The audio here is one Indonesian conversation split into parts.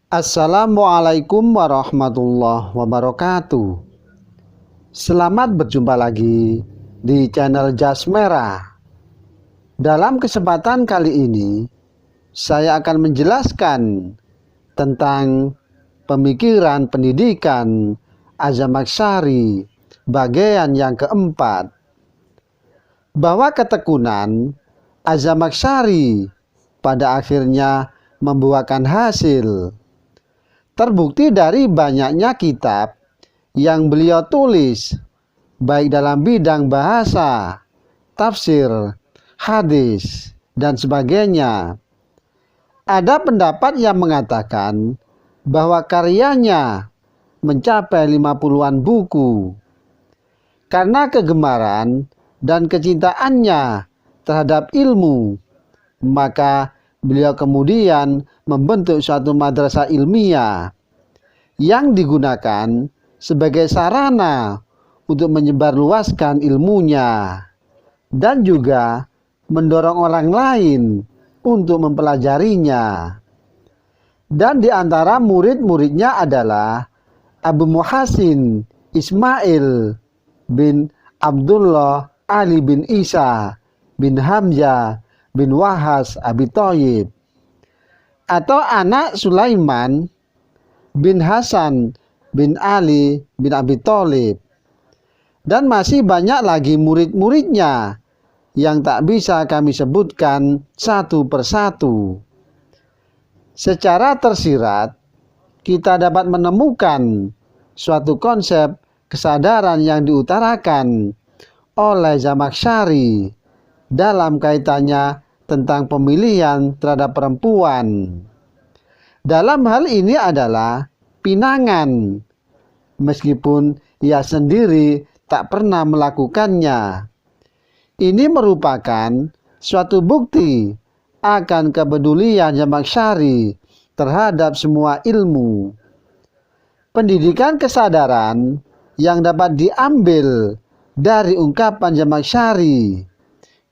Assalamualaikum warahmatullahi wabarakatuh. Selamat berjumpa lagi di channel Jas Merah. Dalam kesempatan kali ini, saya akan menjelaskan tentang pemikiran pendidikan Az-Zamakhsyari bagian yang keempat, bahwa ketekunan Az-Zamakhsyari pada akhirnya membuahkan hasil. Terbukti dari banyaknya kitab yang beliau tulis, baik dalam bidang bahasa, tafsir, hadis, dan sebagainya. Ada pendapat yang mengatakan bahwa karyanya mencapai 50-an buku. Karena kegemaran dan kecintaannya terhadap ilmu, maka beliau kemudian membentuk suatu madrasah ilmiah yang digunakan sebagai sarana untuk menyebarluaskan ilmunya dan juga mendorong orang lain untuk mempelajarinya. Dan di antara murid-muridnya adalah Abu Muhsin Ismail bin Abdullah Ali bin Isa bin Hamzah bin Wahas Abi Thayyib, atau anak Sulaiman bin Hasan bin Ali bin Abi Thalib, dan masih banyak lagi murid-muridnya yang tak bisa kami sebutkan satu persatu. Secara tersirat, kita dapat menemukan suatu konsep kesadaran yang diutarakan oleh Zamakhsyari dalam kaitannya tentang pemilihan terhadap perempuan. Dalam hal ini adalah pinangan, meskipun ia sendiri tak pernah melakukannya. Ini merupakan suatu bukti akan kepedulian Zamakhsyari terhadap semua ilmu. Pendidikan kesadaran yang dapat diambil dari ungkapan Zamakhsyari,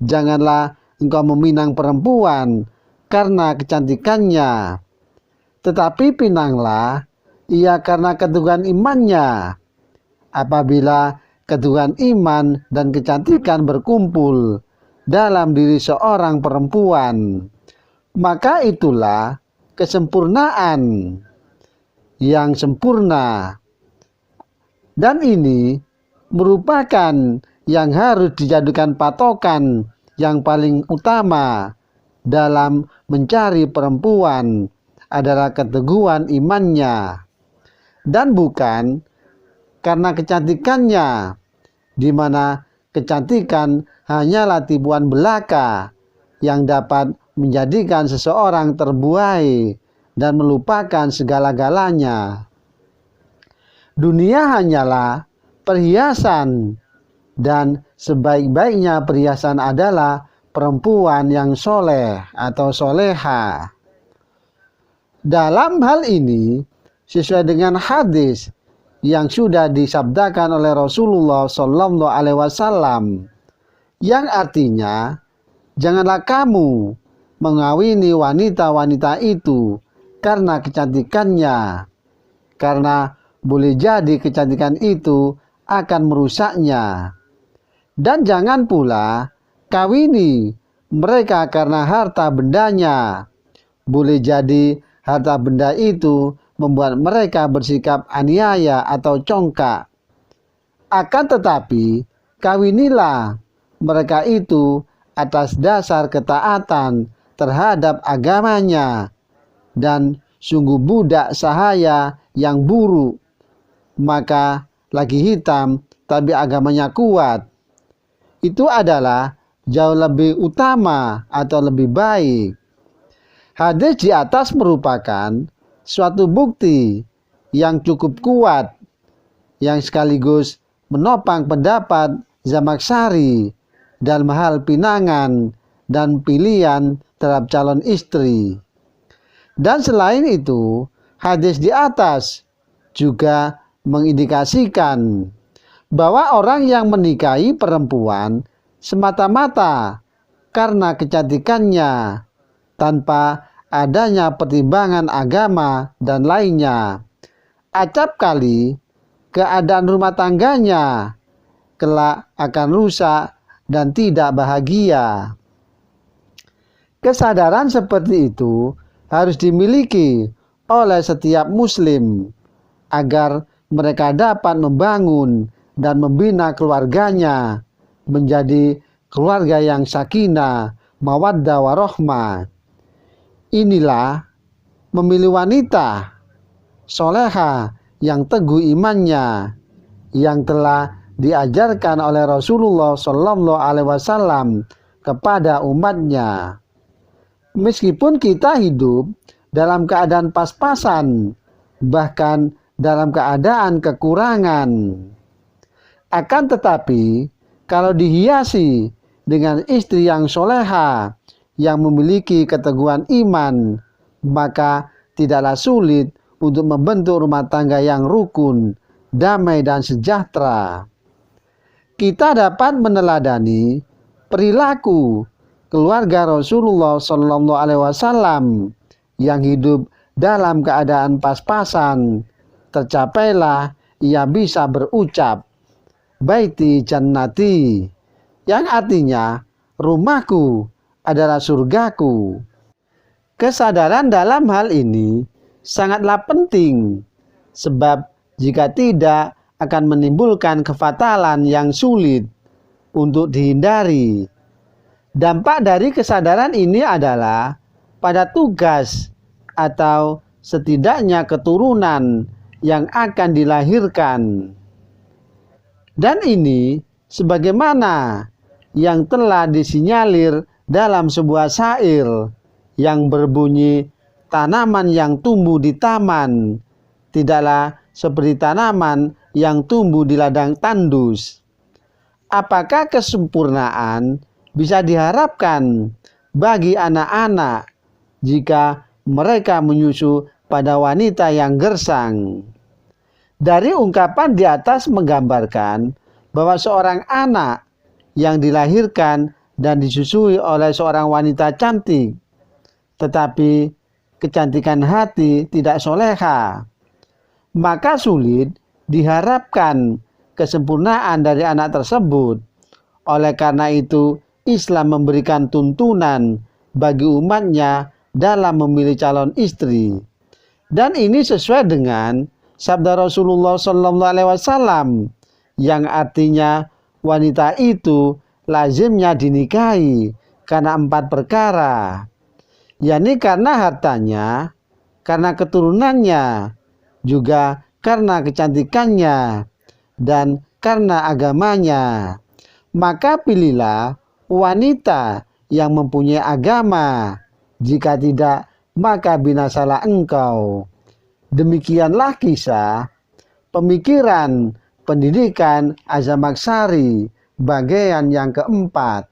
"Janganlah engkau meminang perempuan karena kecantikannya, tetapi pinanglah ia karena keteguhan imannya. Apabila keteguhan iman dan kecantikan berkumpul dalam diri seorang perempuan, maka itulah kesempurnaan yang sempurna." Dan ini merupakan yang harus dijadikan patokan yang paling utama dalam mencari perempuan adalah keteguhan imannya, dan bukan karena kecantikannya, di mana kecantikan hanyalah tipuan belaka yang dapat menjadikan seseorang terbuai dan melupakan segala-galanya. Dunia hanyalah perhiasan, dan sebaik-baiknya perhiasan adalah perempuan yang soleh atau soleha. Dalam hal ini, sesuai dengan hadis yang sudah disabdakan oleh Rasulullah SAW, yang artinya, janganlah kamu mengawini wanita-wanita itu karena kecantikannya, karena boleh jadi kecantikan itu akan merusaknya. Dan jangan pula kawini mereka karena harta bendanya. Boleh jadi harta benda itu membuat mereka bersikap aniaya atau congkak. Akan tetapi kawinilah mereka itu atas dasar ketaatan terhadap agamanya. Dan sungguh budak sahaya yang buruk, maka lagi hitam tapi agamanya kuat, itu adalah jauh lebih utama atau lebih baik. Hadis di atas merupakan suatu bukti yang cukup kuat, yang sekaligus menopang pendapat Zamakhsyari dalam hal pinangan dan pilihan terhadap calon istri. Dan selain itu, hadis di atas juga mengindikasikan bahwa orang yang menikahi perempuan semata-mata karena kecantikannya tanpa adanya pertimbangan agama dan lainnya. Acap kali keadaan rumah tangganya kelak akan rusak dan tidak bahagia. Kesadaran seperti itu harus dimiliki oleh setiap muslim agar mereka dapat membangun dan membina keluarganya menjadi keluarga yang sakinah, mawaddah warahmah. Inilah memilih wanita soleha yang teguh imannya, yang telah diajarkan oleh Rasulullah Shallallahu Alaihi Wasallam kepada umatnya. Meskipun kita hidup dalam keadaan pas-pasan, bahkan dalam keadaan kekurangan, akan tetapi kalau dihiasi dengan istri yang soleha, yang memiliki keteguhan iman, maka tidaklah sulit untuk membentuk rumah tangga yang rukun, damai dan sejahtera. Kita dapat meneladani perilaku keluarga Rasulullah Shallallahu Alaihi Wasallam yang hidup dalam keadaan pas-pasan. Tercapailah ia bisa berucap baiti jannati, yang artinya rumahku adalah surgaku. Kesadaran dalam hal ini sangatlah penting, sebab jika tidak akan menimbulkan kefatalan yang sulit untuk dihindari. Dampak dari kesadaran ini adalah pada tugas atau setidaknya keturunan yang akan dilahirkan. Dan ini sebagaimana yang telah disinyalir dalam sebuah syair yang berbunyi, tanaman yang tumbuh di taman tidaklah seperti tanaman yang tumbuh di ladang tandus. Apakah kesempurnaan bisa diharapkan bagi anak-anak jika mereka menyusu pada wanita yang gersang? Dari ungkapan di atas menggambarkan bahwa seorang anak yang dilahirkan dan disusui oleh seorang wanita cantik, tetapi kecantikan hati tidak soleha, maka sulit diharapkan kesempurnaan dari anak tersebut. Oleh karena itu, Islam memberikan tuntunan bagi umatnya dalam memilih calon istri. Dan ini sesuai dengan sabda Rasulullah Sallallahu Alaihi Wasallam yang artinya wanita itu lazimnya dinikahi karena 4 perkara, yakni karena hartanya, karena keturunannya, juga karena kecantikannya, dan karena agamanya. Maka pilihlah wanita yang mempunyai agama, jika tidak maka binasalah engkau. Demikianlah kisah pemikiran pendidikan Azam Maksari bagian yang keempat.